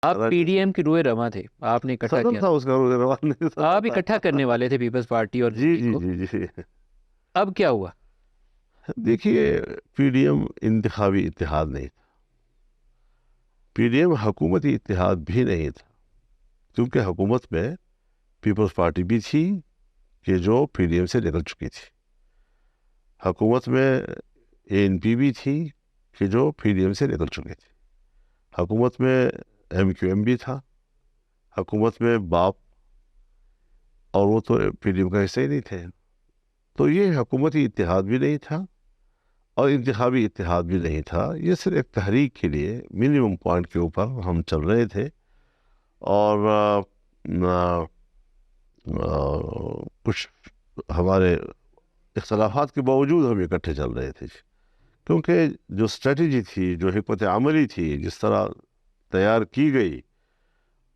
آپ P D M کی روئے رواں تھے، آپ نے اکٹھا صدر کیا تھا اس کا، روان نہیں تھا، آپ اکٹھا کرنے والے تھے پیپلز پارٹی اور جی NP جی کو، جی جی۔ اب کیا ہوا؟ دیکھیے پی ڈی ایم انتخابی اتحاد نہیں تھا، پی ڈی ایم حکومتی اتحاد بھی نہیں تھا، کیونکہ حکومت میں پیپلز پارٹی بھی تھی کہ جو پی ڈی ایم سے نکل چکی تھی، حکومت میں اے این پی بھی تھی کہ جو پی ڈی ایم سے نکل چکی تھی، حکومت میں ایم کیو ایم بھی تھا، حکومت میں باپ، اور وہ تو پی ڈی ایم کا حصہ ہی نہیں تھے، تو یہ حکومتی اتحاد بھی نہیں تھا اور انتخابی اتحاد بھی نہیں تھا، یہ صرف ایک تحریک کے لیے منیمم پوائنٹ کے اوپر ہم چل رہے تھے، اور کچھ ہمارے اختلافات کے باوجود ہم اکٹھے چل رہے تھے، کیونکہ جو اسٹریٹجی تھی، جو حکمت عملی تھی، جس طرح تیار کی گئی،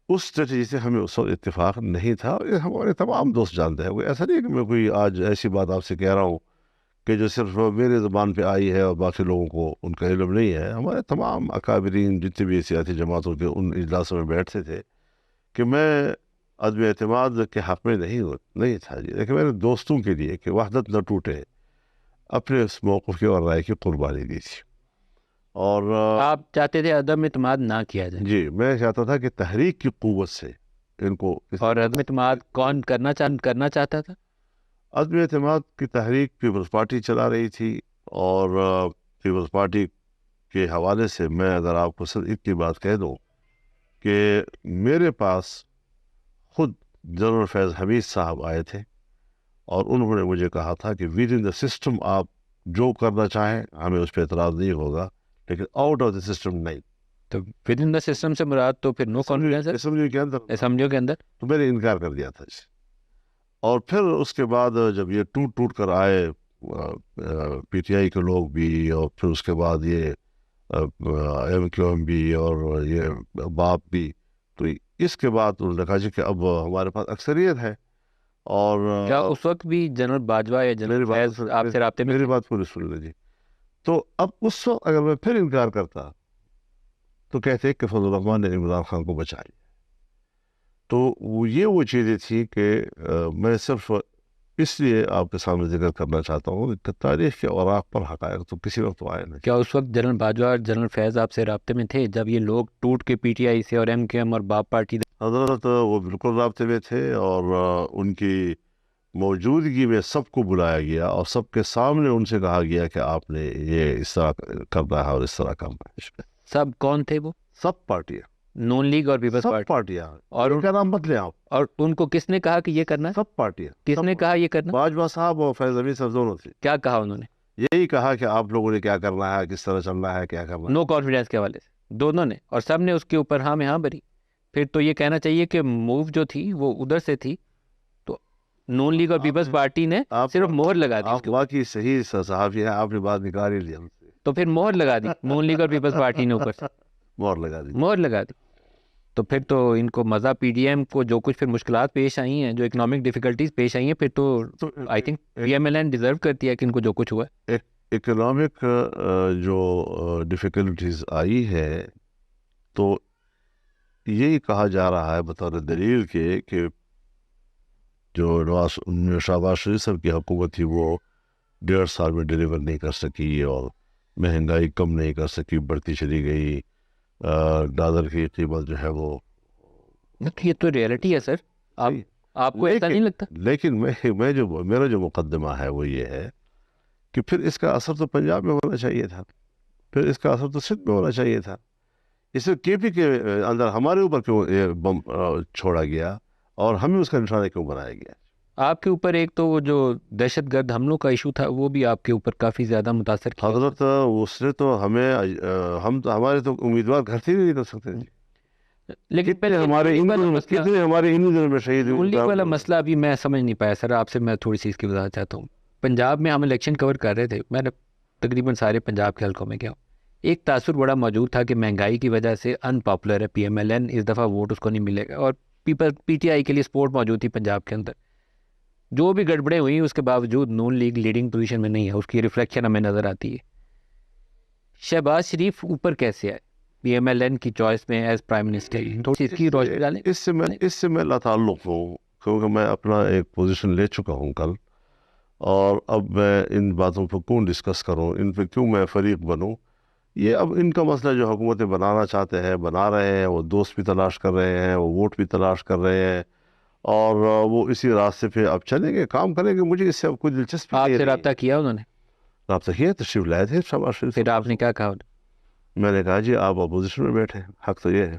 اس اسٹریٹجی سے ہمیں اس وقت اتفاق نہیں تھا، اور یہ ہمارے تمام دوست جانتے ہیں، کوئی ایسا نہیں کہ میں کوئی آج ایسی بات آپ سے کہہ رہا ہوں کہ جو صرف میرے زبان پہ آئی ہے اور باقی لوگوں کو ان کا علم نہیں ہے، ہمارے تمام اکابرین جتنے بھی سیاسی جماعتوں کے ان اجلاسوں میں بیٹھتے تھے کہ میں عدم اعتماد کے حق میں نہیں تھا جی، لیکن میرے دوستوں کے لیے کہ وحدت نہ ٹوٹے اپنے اس موقف کی اور رائے کی قربانی دی تھی، اور آپ چاہتے تھے عدم اعتماد نہ کیا جائے، جی میں چاہتا تھا کہ تحریک کی قوت سے ان کو اور عدم اعتماد کون کرنا چاہتا تھا؟ عدم اعتماد کی تحریک پیپلز پارٹی چلا رہی تھی، اور پیپلز پارٹی کے حوالے سے میں اگر آپ کو صرف اتنی بات کہہ دوں کہ میرے پاس خود جنرل فیض حمید صاحب آئے تھے اور انہوں نے مجھے کہا تھا کہ ود ان دا سسٹم آپ جو کرنا چاہیں ہمیں اس پہ اعتراض نہیں ہوگا، لیکن آؤٹ آف دا سسٹم نہیں۔ تو ود ان دا سسٹم سے مراد تو پھر نو کانفیڈنس ہے اسمبلی کے اندر اسمبلیوں کے اندر، تو میں نے انکار کر دیا تھا جی، اور پھر اس کے بعد جب یہ ٹوٹ کر آئے پی ٹی آئی کے لوگ بھی، اور پھر اس کے بعد یہ ایم کیو ایم بھی اور یہ باپ بھی، تو اس کے بعد انہوں نے کہا جی کہ اب ہمارے پاس اکثریت ہے، اور کیا اس وقت بھی جنرل باجوہ یا جنرل فیض آپ سے رابطے میں میری تھے؟ بات پوری سن لیں جی، تو اب اس وقت اگر میں پھر انکار کرتا تو کہتے کہ فضل الرحمان نے عمران خان کو بچا لیا، تو وہ چیزیں تھیں کہ میں صرف اس لیے آپ کے سامنے ذکر کرنا چاہتا ہوں کہ تاریخ کے اوراق پر حقائق تو کسی وقت تو آئے نہیں۔ کیا اس وقت جنرل باجوہ اور جنرل فیض آپ سے رابطے میں تھے جب یہ لوگ ٹوٹ کے پی ٹی آئی سے اور ایم کیو ایم اور باپ پارٹی؟ حضرت وہ بالکل رابطے میں تھے، اور ان کی موجودگی میں سب کو بلایا گیا اور سب کے سامنے ان سے کہا گیا کہ آپ نے یہ اس طرح کرنا ہے اور اس طرح کرنا ہے۔ سب کون تھے وہ؟ سب پارٹیاں، نون لیگ اور پیپلز سب پارٹی؟ پارٹیاں، اور ان کا نام مت لیں آپ، اور ان کو کس نے کہا کہ یہ کرنا ہے؟ سب پارٹیاں، کس نے کہا یہ کرنا؟ باجوہ صاحب اور فیض حمید صاحب دونوں تھے، کیا کہا انہوں نے؟ یہی کہا کہ آپ لوگوں نے کیا کرنا ہے، کس طرح چلنا ہے، کیا کرنا ہے۔ نو کانفیڈنس کے حوالے سے دونوں نے، اور سب نے اس کے اوپر ہاں میں ہاں بھری؟ پھر تو یہ کہنا چاہیے کہ موو جو تھی وہ ادھر سے تھی، تو نون لیگ اور پیپلز پارٹی نے صرف مہر لگا دی اس آپ کے اوپر، واقعی صحیح صحافی ہیں، آپ نے بات نکال ہی لیا ہم سے، تو پھر مہر لگا دی نون لیگ اور پیپلز پارٹی نے اوپر سے مہر لگا دی۔ مہر لگا دی، تو پھر تو ان کو مزہ پی ڈی ایم کو جو کچھ پھر مشکلات پیش آئی ہیں، جو اکنامک ڈیفیکلٹیز پیش آئی ہیں، پھر تو I think P M L N deserve کرتی ہے کہ ان کو جو کچھ ہوا ہے۔ اکنامک جو ڈیفیکلٹیز آئی ہے، تو یہی کہا جا رہا ہے بطور دلیل کے کہ جو شہباز شریف صاحب کی حکومت تھی وہ 1.5 سال میں ڈیلیور نہیں کر سکی، اور مہنگائی کم نہیں کر سکی، بڑھتی چلی گئی، ڈالر کی قیمت جو ہے وہ، یہ تو ریئلٹی ہے سر، آپ کو ایسا نہیں لگتا؟ لیکن میرا جو مقدمہ ہے وہ یہ ہے کہ پھر اس کا اثر تو پنجاب میں ہونا چاہیے تھا، پھر اس کا اثر تو سندھ میں ہونا چاہیے تھا، اس میں کے پی کے اندر ہمارے اوپر کیوں یہ بم چھوڑا گیا اور ہمیں اس کا نشانہ کیوں بنایا گیا؟ آپ کے اوپر ایک تو وہ جو دہشت گرد حملوں کا ایشو تھا وہ بھی آپ کے اوپر کافی زیادہ متاثر کیا حضرت اس نے تو ہمارے تو امیدوار گھر سے ہی نہیں کر سکتے تھے، لیکن کتنے ہمارے ہندو دنوں میں شہید نون لیگ والا ہوئے۔ مسئلہ ابھی میں سمجھ نہیں پایا سر، آپ سے میں تھوڑی سی اس کی وضاحت چاہتا ہوں۔ پنجاب میں ہم الیکشن کور کر رہے تھے، میں نے تقریباً سارے پنجاب کے حلقوں میں گیا ہوں، ایک تاثر بڑا موجود تھا کہ مہنگائی کی وجہ سے ان پاپولر ہے پی ایم ایل این، اس دفعہ ووٹ اس کو نہیں ملے گا، اور پی ٹی آئی کے لیے سپورٹ موجود تھی پنجاب کے اندر، جو بھی گڑبڑیں ہوئی اس کے باوجود نون لیگ لیڈنگ پوزیشن میں نہیں ہے، اس کی ریفلیکشن ہمیں نظر آتی ہے۔ شہباز شریف اوپر کیسے آئے؟ PMLN کی چوائس میں ایز پرائم منسٹر، تھوڑی سی اس کی روشنی ڈالیں۔ اس سے میں لاتعلق ہوں، کیونکہ میں اپنا ایک پوزیشن لے چکا ہوں کل، اور اب میں ان باتوں پہ کیوں ڈسکس کروں، ان پہ کیوں میں فریق بنوں؟ یہ اب ان کا مسئلہ، جو حکومتیں بنانا چاہتے ہیں بنا رہے ہیں، وہ دوست بھی تلاش کر رہے ہیں، وہ ووٹ بھی تلاش کر رہے ہیں، اور وہ اسی راستے پہ اب چلیں گے، کام کریں گے۔ مجھے اس سے اب کوئی دلچسپی آپ نہیں سے رہی۔ رابطہ کیا انہوں نے؟ رابطہ کیا، تشریف لائے تھے شہباز شریف پھر صاحب۔ آپ نے کیا کہا؟ میں نے کہا جی آپ اپوزیشن میں بیٹھے، حق تو یہ ہے،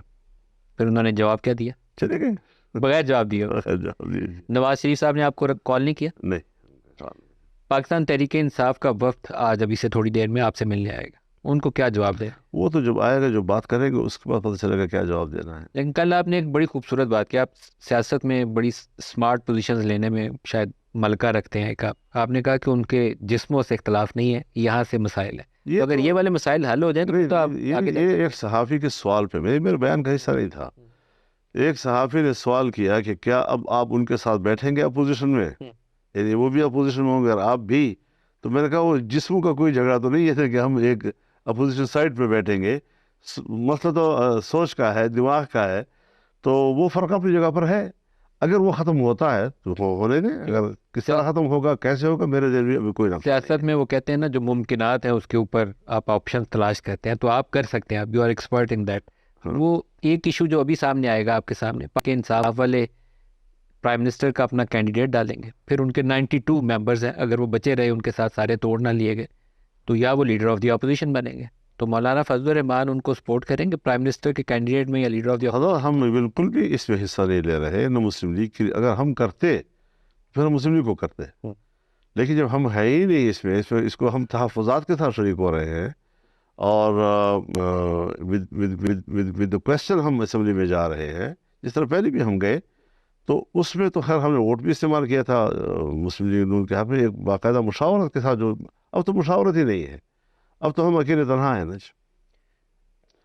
پھر انہوں نے جواب کیا دیا؟ چلے گئے بغیر جواب دیے؟ جی۔ نواز شریف صاحب نے آپ کو کال نہیں کیا؟ نہیں، پاکستان تحریک انصاف کا وفد آج ابھی سے تھوڑی دیر میں آپ سے ملنے آئے گا، ان کو کیا جواب دیں؟ وہ تو جب آئے گا، جو بات کریں گے، اس کے بعد پتہ چلے گا کیا جواب دینا ہے۔ لیکن کل آپ نے ایک بڑی خوبصورت بات کی، آپ سیاست میں بڑی سمارٹ پوزیشنز لینے میں شاید ملکہ رکھتے ہیں۔ آپ نے کہا کہ ان کے جسموں سے اختلاف نہیں ہے، یہاں سے مسائل ہیں، تو اگر یہ والے مسائل حل ہو جائیں تو پھر تو آپ آگے یہ ایک صحافی کے سوال پہ، میرے بیان کا حصہ نہیں تھا، ایک صحافی نے سوال کیا کہ کیا اب آپ ان کے ساتھ بیٹھیں گے اپوزیشن میں، یعنی وہ بھی اپوزیشن میں ہوں گے اور آپ بھی؟ تو میں نے کہا وہ جسموں کا کوئی جھگڑا تو نہیں ہے کہ ہم ایک اپوزیشن سائڈ پہ بیٹھیں گے، مسئلہ تو سوچ کا ہے، دماغ کا ہے، تو وہ فرق اپنی جگہ پر ہے۔ اگر وہ ختم ہوتا ہے تو ہونے دیں، اگر کس طرح ختم ہوگا، کیسے ہوگا، میرے ذہن میں ابھی کوئی نقطہ نہیں ہے۔ سیاست میں وہ کہتے ہیں نا، جو ممکنات ہیں اس کے اوپر آپ آپشن تلاش کرتے ہیں، تو آپ کر سکتے ہیں، آپ you are expert in that. وہ ایک ایشو جو ابھی سامنے آئے گا آپ کے سامنے، پاکستان انصاف والے پرائم منسٹر کا اپنا کینڈیڈیٹ ڈالیں گے، پھر ان کے 92 ممبرز ہیں، اگر وہ بچے رہے، ان کے ساتھ سارے توڑ نہ لیے گئے، تو یا وہ لیڈر آف دی اپوزیشن بنیں گے۔ تو مولانا فضل الرحمان ان کو سپورٹ کریں گے پرائم منسٹر کے کینڈیڈیٹ میں، یا لیڈر آف دی؟ ہم بالکل بھی اس میں حصہ نہیں لے رہے، نہ مسلم لیگ کی، اگر ہم کرتے پھر ہم مسلم لیگ کو کرتے، لیکن جب ہم ہیں ہی نہیں اس کو ہم تحفظات کے ساتھ شریک ہو رہے ہیں، اور ود کوشچن ہم اسمبلی میں جا رہے ہیں، جس طرح پہلے بھی ہم گئے، تو اس میں تو خیر ہم نے ووٹ بھی استعمال کیا تھا مسلم لیگ نون کے، ہم نے ایک باقاعدہ مشاورت کے ساتھ، جو اب تو مشاورت ہی نہیں ہے، اب تو ہم اکیلے تنہا ہیں نا۔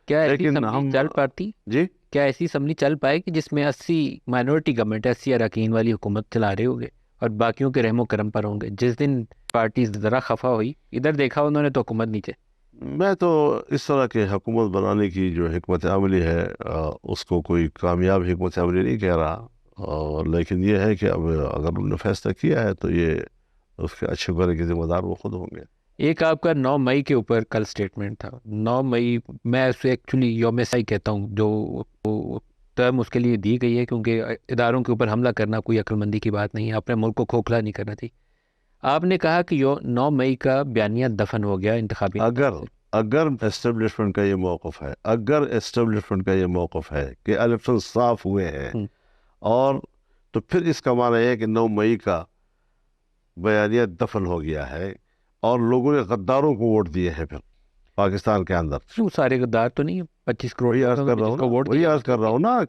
کیا ایسی لیکن اسمبلی چل پاتی؟ جی، کیا ایسی اسمبلی چل پائے گی جس میں 80 مائنورٹی گورنمنٹ، 80 اراکین والی حکومت چلا رہے ہوں گے اور باقیوں کے رحم و کرم پر ہوں گے؟ جس دن پارٹی ذرا خفا ہوئی، ادھر دیکھا انہوں نے تو حکومت نیچے۔ میں تو اس طرح کے حکومت بنانے کی جو حکمت عملی ہے، اس کو کوئی کامیاب حکمت عملی نہیں کہہ رہا، اور لیکن یہ ہے کہ اب اگر انہوں نے فیصلہ کیا ہے تو یہ اس کے اچھے برے کے ذمہ دار وہ خود ہوں گے۔ ایک آپ کا 9 مئی کے اوپر کل سٹیٹمنٹ تھا، 9 مئی میں اسے ایکچولی یوم سائی کہتا ہوں، جو ٹرم اس کے لیے دی گئی ہے، کیونکہ اداروں کے اوپر حملہ کرنا کوئی عقل مندی کی بات نہیں ہے، اپنے ملک کو کھوکھلا نہیں کرنا تھی۔ آپ نے کہا کہ 9 مئی کا بیانیہ دفن ہو گیا انتخابی۔ اگر اسٹیبلشمنٹ کا یہ موقف ہے کہ الیکشن صاف ہوئے ہیں، اور تو پھر اس کا معنی ہے کہ 9 مئی کا بیانیہ دفن ہو گیا ہے، اور لوگوں نے غداروں کو ووٹ دیے ہیں پھر پاکستان کے اندر۔ سارے غدار تو نہیں، 25 کروڑ وہی عرض کر رہا ہوں نا کہ